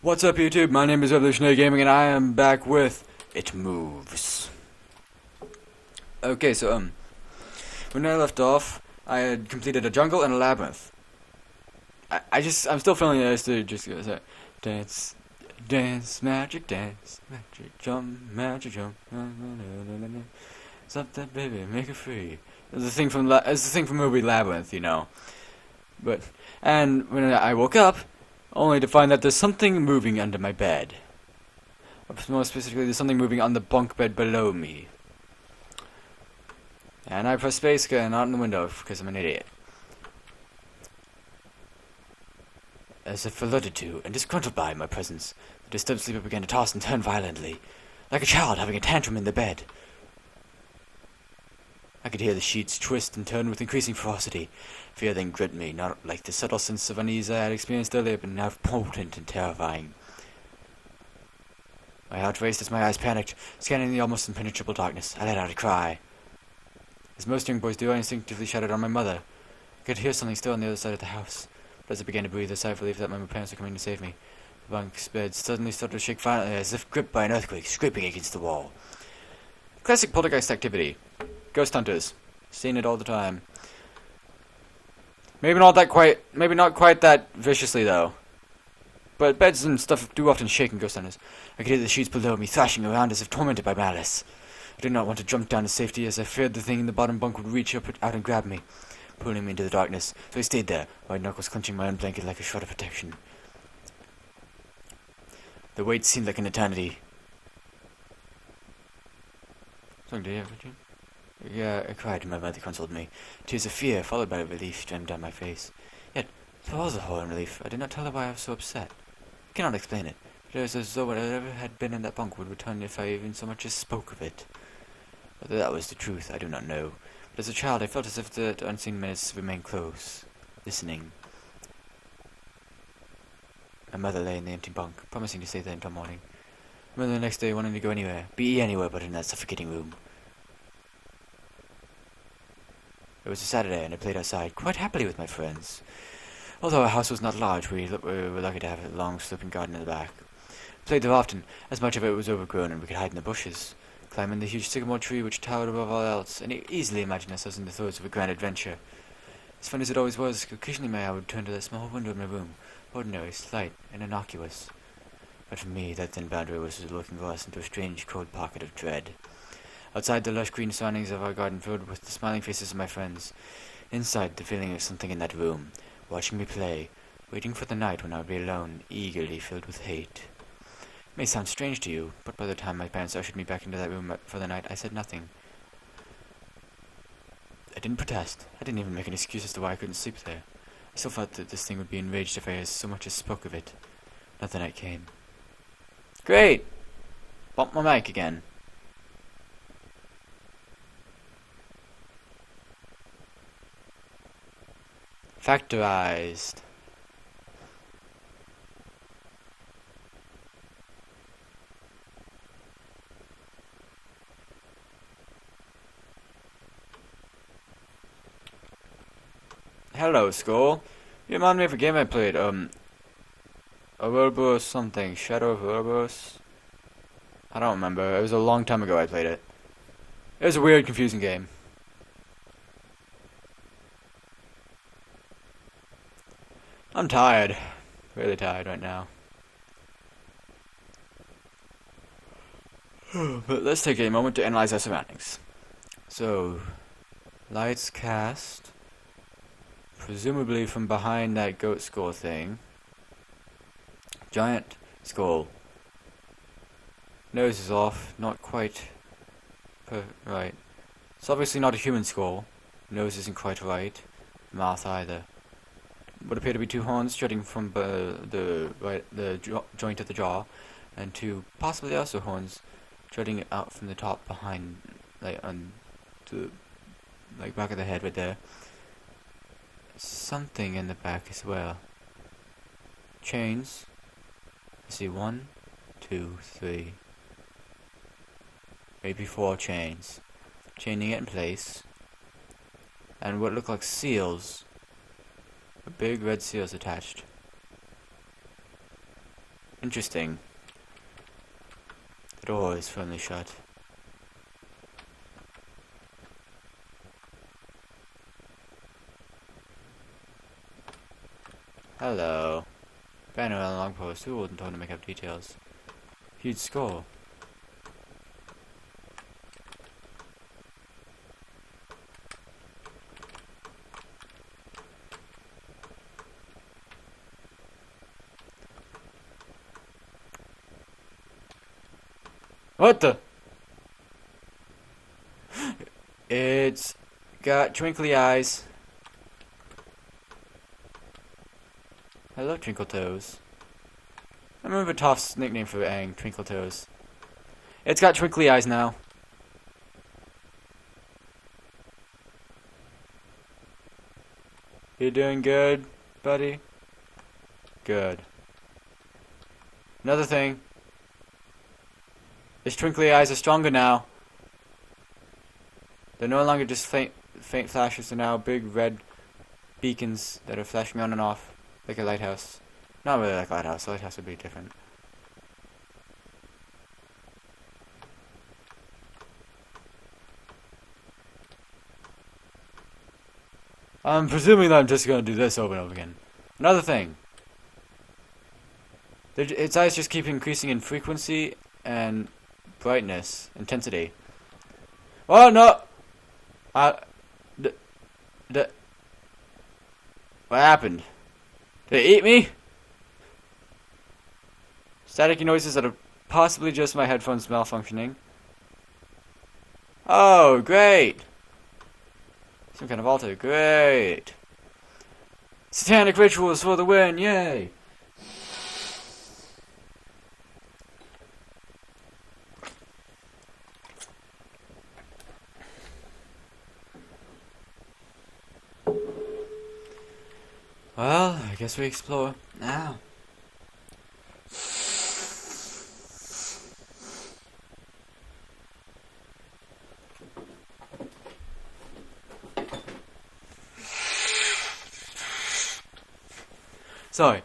What's up, YouTube? My name is Revolutionary Gaming, and I am back with It Moves. Okay, so when I left off, I had completed a jungle and a labyrinth. I'm still feeling it. Just say, dance, dance, magic, jump, something, baby, make it free. It's the thing from movie Labyrinth, you know. And when I woke up, only to find that there's something moving under my bed. Or more specifically, there's something moving on the bunk bed below me. And I pressed space and out in the window because I'm an idiot. As if alerted to and disgruntled by my presence, the disturbed sleeper began to toss and turn violently, like a child having a tantrum in the bed. I could hear the sheets twist and turn with increasing ferocity. Fear then gripped me, not like the subtle sense of unease I had experienced earlier, but now potent and terrifying. My heart raced as my eyes panicked, scanning the almost impenetrable darkness. I let out a cry. As most young boys do, I instinctively shouted on my mother. I could hear something still on the other side of the house, but as I began to breathe a sigh of relief that my parents were coming to save me, the bunk's bed suddenly started to shake violently as if gripped by an earthquake, scraping against the wall. Classic poltergeist activity. Ghost hunters. Seen it all the time. Maybe not quite that viciously, though. But beds and stuff do often shake in ghost hunters. I could hear the sheets below me thrashing around as if tormented by malice. I did not want to jump down to safety as I feared the thing in the bottom bunk would reach out and grab me, pulling me into the darkness. So I stayed there, my knuckles clenching my own blanket like a shroud of protection. The wait seemed like an eternity. Something to hear, would you? Yeah, I cried and my mother consoled me. Tears of fear, followed by relief, streamed down my face. Yet, there was a horror and relief. I did not tell her why I was so upset. I cannot explain it, but it was as though whatever had been in that bunk would return if I even so much as spoke of it. Whether that was the truth, I do not know, but as a child I felt as if the unseen menace remained close, listening. My mother lay in the empty bunk, promising to stay there until morning. My mother the next day wanted to go anywhere, be anywhere but in that suffocating room. It was a Saturday, and I played outside, quite happily with my friends. Although our house was not large, we were lucky to have a long sloping garden in the back. We played there often, as much of it was overgrown and we could hide in the bushes, climb in the huge sycamore tree which towered above all else, and easily imagine ourselves in the throes of a grand adventure. As fun as it always was, occasionally my eye would turn to the small window in my room, ordinary, slight, and innocuous. But for me, that thin boundary was a looking glass into a strange, cold pocket of dread. Outside, the lush green surroundings of our garden filled with the smiling faces of my friends. Inside, the feeling of something in that room, watching me play, waiting for the night when I would be alone, eagerly filled with hate. It may sound strange to you, but by the time my parents ushered me back into that room for the night, I said nothing. I didn't protest. I didn't even make an excuse as to why I couldn't sleep there. I still thought that this thing would be enraged if I so much as spoke of it. Not the night came. Great! Bump my mic again. Factorized. Hello, Skull. You remind me of a game I played, Ouroboros something, Shadow of Ouroboros? I don't remember, it was a long time ago I played it. It was a weird, confusing game. I'm tired. Really tired right now. But let's take a moment to analyze our surroundings. So, lights cast, presumably from behind that goat skull thing. Giant skull. Nose is off, not quite right. It's obviously not a human skull. Nose isn't quite right. Mouth either. Would appear to be two horns jutting from the joint of the jaw, and two possibly also horns jutting out from the top behind, like on the back of the head right there. Something in the back as well. Chains. I see 1, 2, 3, maybe 4 chains. Chaining it in place, and what look like seals. Big red seals attached. Interesting. The door is firmly shut. Hello. Banner on a long post. Who wouldn't want to make up details? Huge score. What the? It's got twinkly eyes. Hello, Twinkle Toes. I remember Toph's nickname for Aang, Twinkle Toes. It's got twinkly eyes now. You doing good, buddy? Good. Another thing. His twinkly eyes are stronger now. They're no longer just faint flashes, they're now big red beacons that are flashing on and off. Like a lighthouse. Not really like a lighthouse. A lighthouse would be different. I'm presuming that I'm just going to do this over and over again. Another thing. Its eyes just keep increasing in frequency and brightness, intensity. Oh no! What happened? Did it eat me? Staticky noises that are possibly just my headphones malfunctioning. Oh, great! Some kind of altar, great! Satanic rituals for the win, yay! Well, I guess we explore now. Sorry,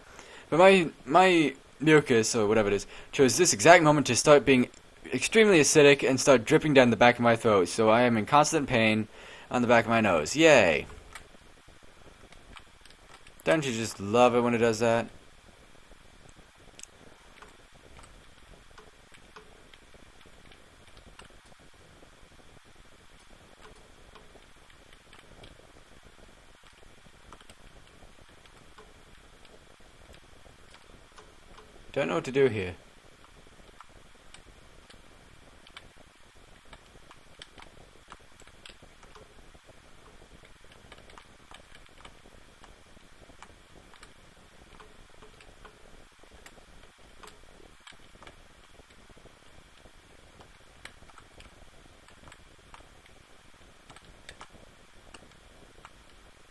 but my mucus, or whatever it is, chose this exact moment to start being extremely acidic and start dripping down the back of my throat, so I am in constant pain on the back of my nose. Yay! Don't you just love it when it does that? Don't know what to do here.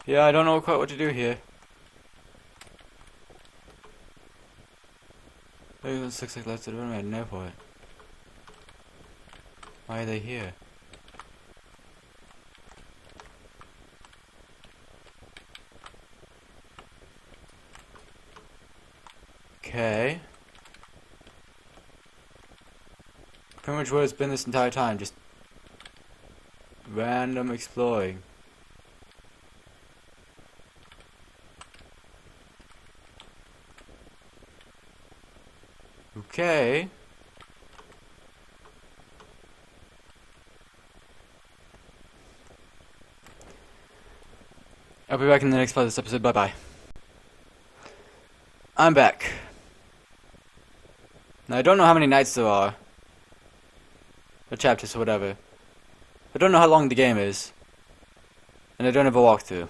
Yeah, I don't know quite what to do here. Maybe this looks like lots of them at an airport. Why are they here? Okay. Pretty much what it's been this entire time, just random exploring. Okay. I'll be back in the next part of this episode. Bye bye. I'm back. Now, I don't know how many nights there are. Or chapters or whatever. I don't know how long the game is. And I don't have a walkthrough.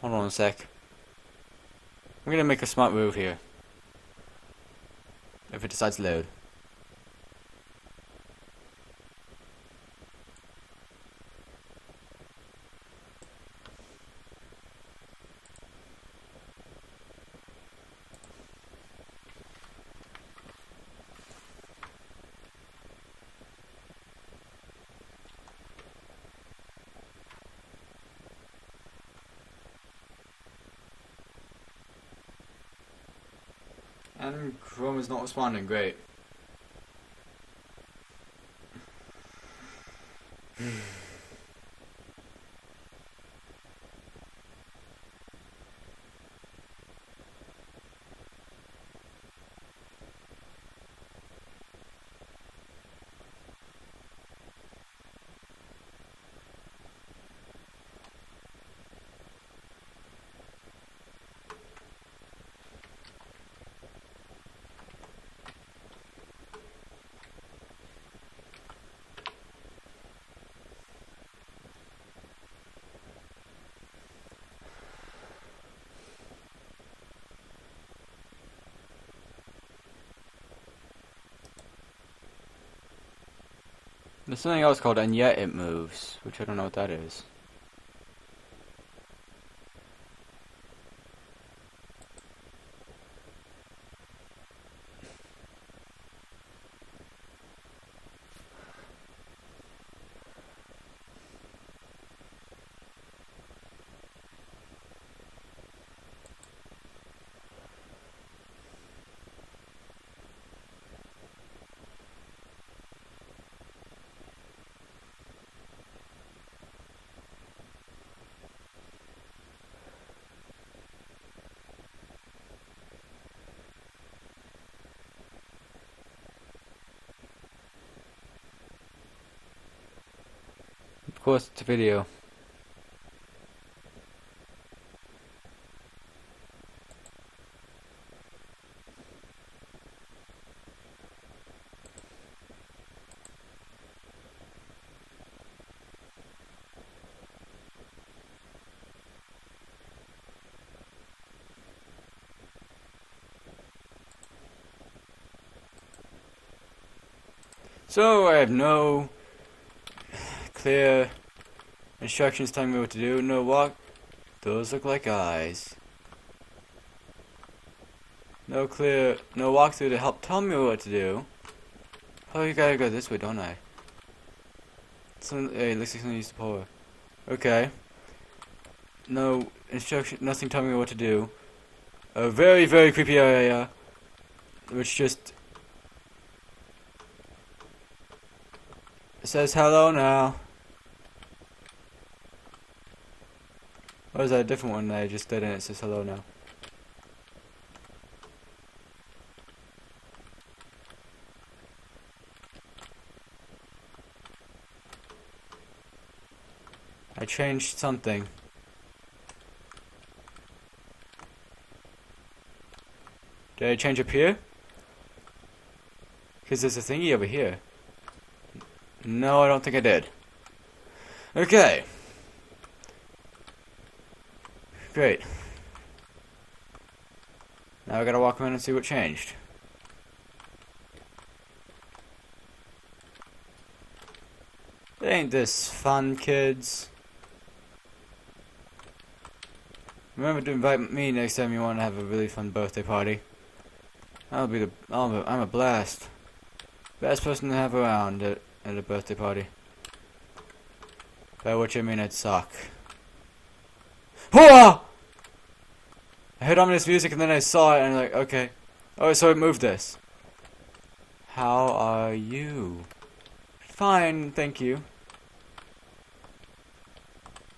Hold on a sec. I'm gonna make a smart move here. If it decides to load. And Chrome is not responding. Great. There's something else called and yet it moves, which I don't know what that is. Of course, it's a video. So, I have no clear instructions telling me what to do. No walk. Those look like eyes. No walkthrough to help tell me what to do. Oh, you gotta go this way, don't I? Hey, it looks like something used to pull. Okay. No instruction, nothing telling me what to do. A very, very creepy area, which just says hello now. Or is that a different one that I just did and it says hello now? I changed something. Did I change up here? Because there's a thingy over here. No, I don't think I did. Okay. Great. Now I gotta walk around and see what changed. Ain't this fun, kids? Remember to invite me next time you want to have a really fun birthday party. I'm a blast. Best person to have around at a birthday party. By which I mean I'd suck. Hooah! I heard ominous music and then I saw it and I'm like, okay. Oh, so it moved this. How are you? Fine, thank you.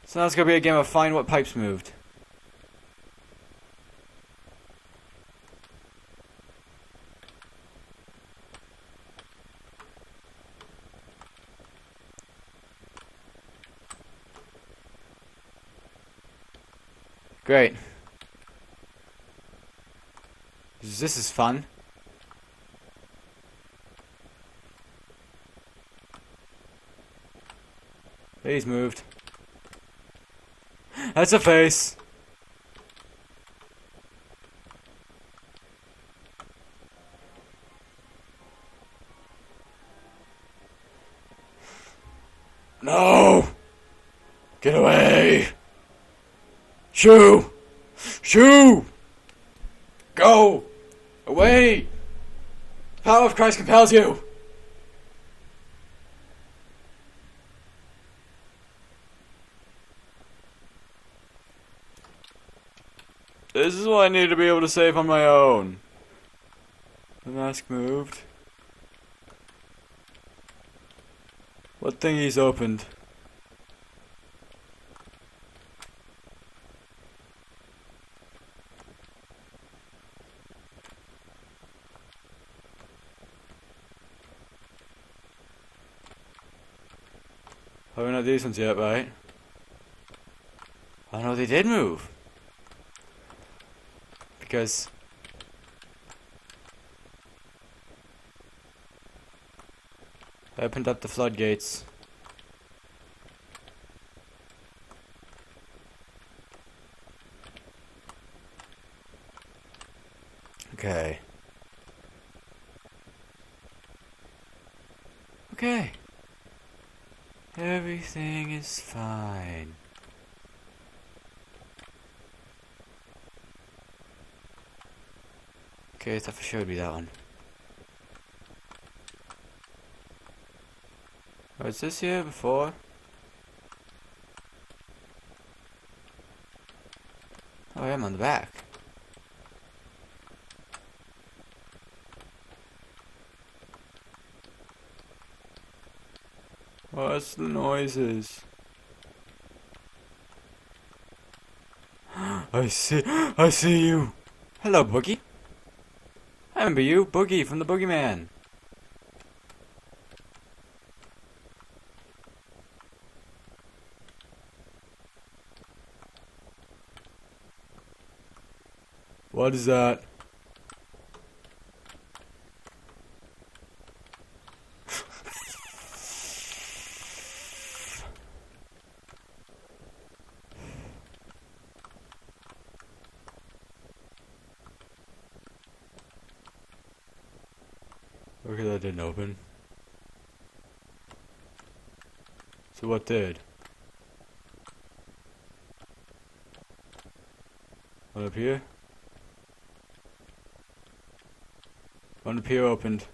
So now it's gonna be a game of find what pipes moved. Great. This is fun. He's moved. That's a face. No! Get away! Shoo! Shoo! Go! Away! The power of Christ compels you! This is what I need to be able to save on my own. The mask moved. What thingy's opened? Oh, not these ones yet, right? Oh no, they did move. Because I opened up the floodgates. Okay. Okay. Everything is fine. Okay, I thought for sure it'd be that one. Was this here before? Oh, I am on the back. What's the noises? I see you. Hello, Boogie. I remember you, Boogie from the Boogeyman. What is that? Okay, that didn't open. So what did? One up here? One up here opened.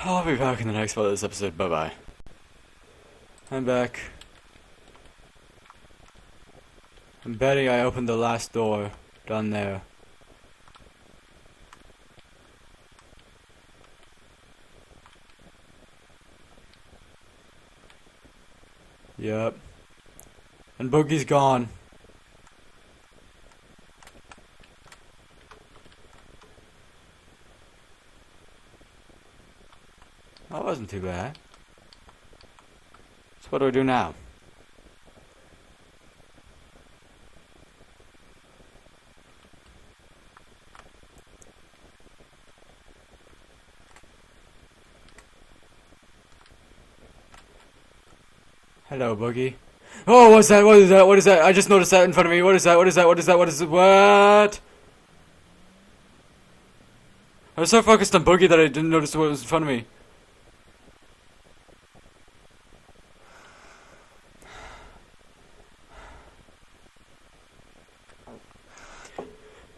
I'll be back in the next part of this episode. Bye bye. I'm back. I'm betting I opened the last door down there. Yep. And Boogie's gone. That wasn't too bad. So what do I do now? Hello, Boogie. Oh, what's that? What is that? What is that? I just noticed that in front of me. What is that? What is that? What is that? What is it? What? I was so focused on Boogie that I didn't notice what was in front of me.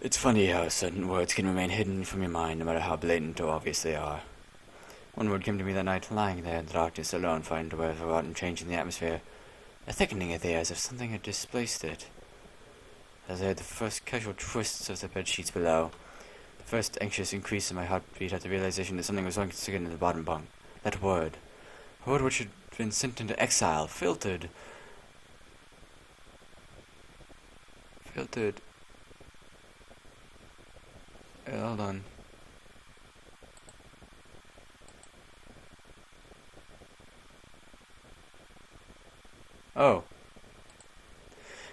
It's funny how certain words can remain hidden from your mind no matter how blatant or obvious they are. One word came to me that night, lying there in the darkness alone, fighting to a forgotten change in the atmosphere, a thickening of the air as if something had displaced it. As I heard the first casual twists of the bed sheets below, the first anxious increase in my heartbeat at the realization that something was going to stick in the bottom bunk. That word. A word which had been sent into exile, filtered. Hold on. Oh.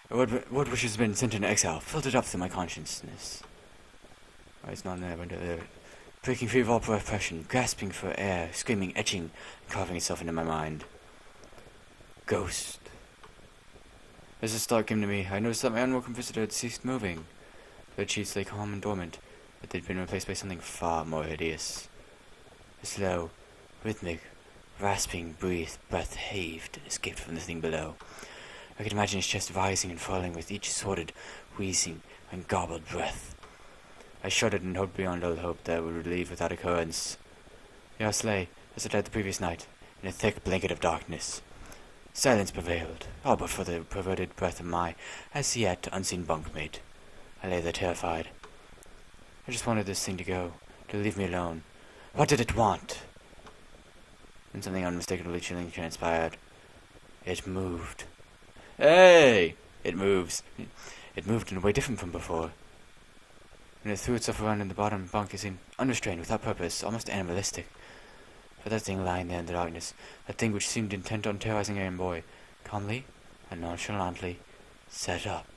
A word which has been sent into exile, filtered up through my consciousness. Oh, it's not there, but breaking free of all repression, grasping for air, screaming, etching, and carving itself into my mind. Ghost. As this thought came to me, I noticed that my unwelcome visitor had ceased moving. The bedsheets lay calm and dormant, but they'd been replaced by something far more hideous. A slow, rhythmic, rasping breath heaved and escaped from the thing below. I could imagine his chest rising and falling with each sordid, wheezing, and garbled breath. I shuddered and hoped beyond all hope that it would leave without occurrence. The house lay, as it had the previous night, in a thick blanket of darkness. Silence prevailed, all but for the perverted breath of my, as yet, unseen bunkmate. I lay there terrified. I just wanted this thing to go, to leave me alone. What did it want? And something unmistakably chilling transpired. It moved. Hey! It moves. It moved in a way different from before. And it threw itself around in the bottom bunk, it seemed unrestrained, without purpose, almost animalistic. For that thing lying there in the darkness, that thing which seemed intent on terrorizing Aaron Boy, calmly and nonchalantly sat up.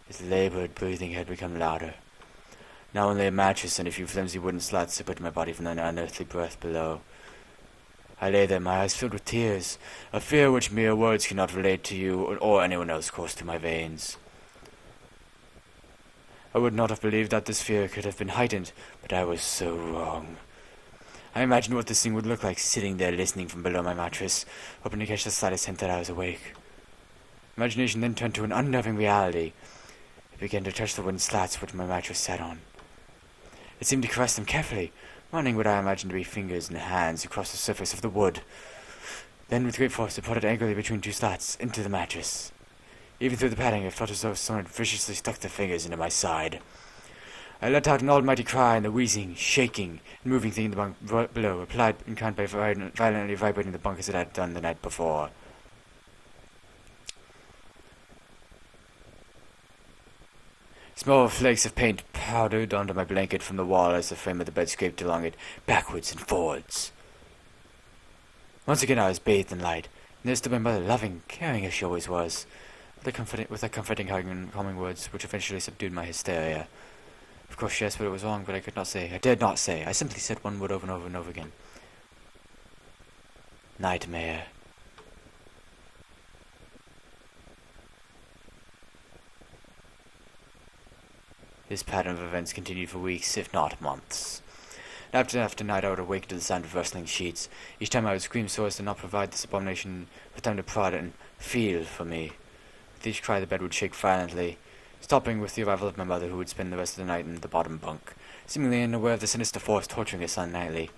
His labored breathing had become louder. Now only a mattress and a few flimsy wooden slats separated my body from the unearthly breath below. I lay there, my eyes filled with tears. A fear which mere words cannot relate to you or anyone else coursed through my veins. I would not have believed that this fear could have been heightened, but I was so wrong. I imagined what this thing would look like, sitting there listening from below my mattress, hoping to catch the slightest hint that I was awake. Imagination then turned to an unnerving reality. It began to touch the wooden slats which my mattress sat on. It seemed to caress them carefully, running what I imagined to be fingers and hands across the surface of the wood. Then, with great force, it prodded angrily between two slats, into the mattress. Even through the padding, I felt as though someone had viciously stuck their fingers into my side. I let out an almighty cry, and the wheezing, shaking, and moving thing in the bunk below replied in kind by violently vibrating the bunk as it had done the night before. Small flakes of paint powdered onto my blanket from the wall as the frame of the bed scraped along it, backwards and forwards. Once again I was bathed in light, and there stood my mother, loving, caring as she always was, with her comforting, calming words, which eventually subdued my hysteria. Of course she asked what it was wrong, but I could not say. I dared not say. I simply said one word over and over and over again. Nightmare. This pattern of events continued for weeks, if not months. Night after night I would awake to the sound of rustling sheets. Each time I would scream so as to not provide this abomination with time to prod and feel for me. With each cry the bed would shake violently, stopping with the arrival of my mother, who would spend the rest of the night in the bottom bunk, seemingly unaware of the sinister force torturing her son nightly.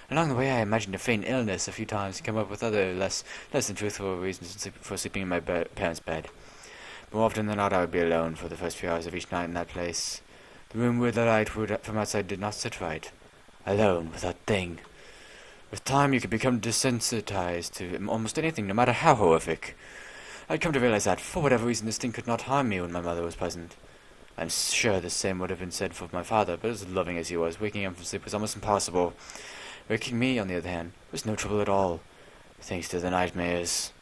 Along the way I imagined a faint illness a few times and come up with other less than truthful reasons for sleeping in my parents' bed. More often than not I would be alone for the first few hours of each night in that place. The room where the light from outside did not sit right. Alone with that thing. With time you could become desensitized to almost anything, no matter how horrific. I'd come to realize that, for whatever reason, this thing could not harm me when my mother was present. I'm sure the same would have been said for my father, but as loving as he was, waking him from sleep was almost impossible. Waking me, on the other hand, was no trouble at all, thanks to the nightmares.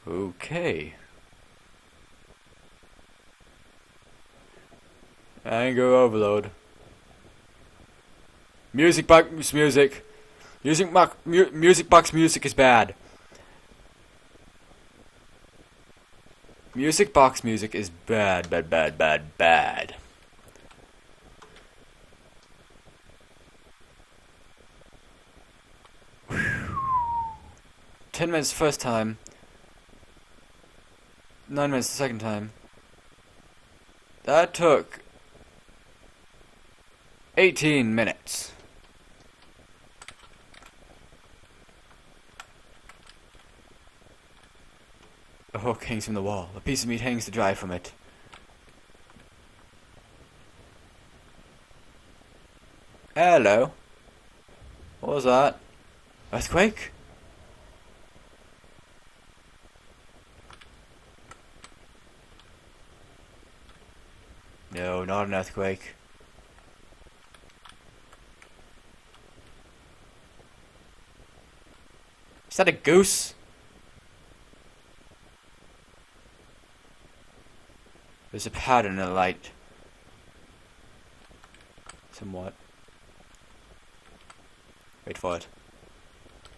Okay. Anger overload. Music box music. Music box music is bad. Music box music is bad, bad, bad, bad, bad. Whew. 10 minutes the first time. 9 minutes the second time. That took 18 minutes. A hook hangs from the wall. A piece of meat hangs to dry from it. Hello. What was that? Earthquake? No, not an earthquake. Is that a goose? There's a pattern in the light. Somewhat. Wait for it.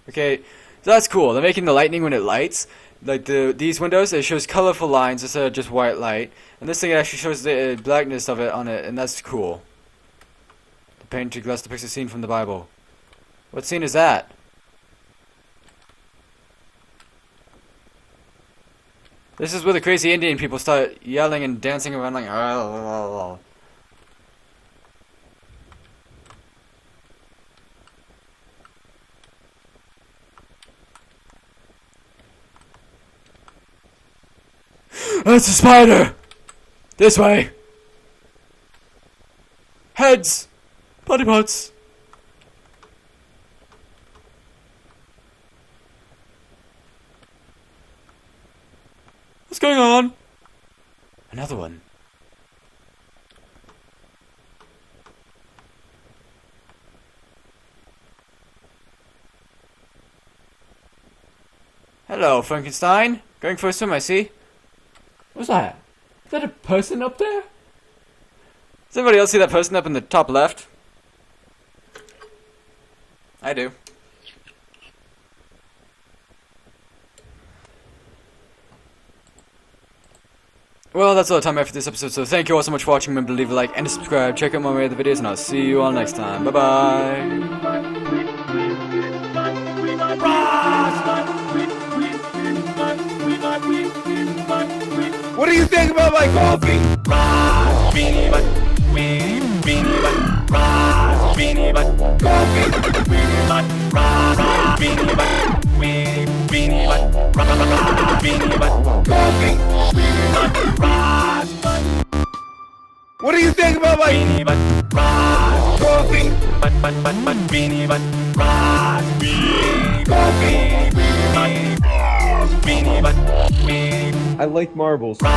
Okay, so that's cool. They're making the lightning when it lights. Like these windows, it shows colorful lines instead of just white light. And this thing actually shows the blackness of it on it, and that's cool. The painted glass depicts a scene from the Bible. What scene is that? This is where the crazy Indian people start yelling and dancing around like. That's a spider! This way! Heads! Body parts! What's going on? Another one. Hello, Frankenstein. Going for a swim, I see. What's that? Is that a person up there? Does anybody else see that person up in the top left? I do. Well, that's all the time I have for this episode, so thank you all so much for watching. Remember to leave a like and a subscribe. Check out my other videos, and I'll see you all next time. Bye-bye. What do you think about my coffee? What do you think about my coffee? I like marbles. We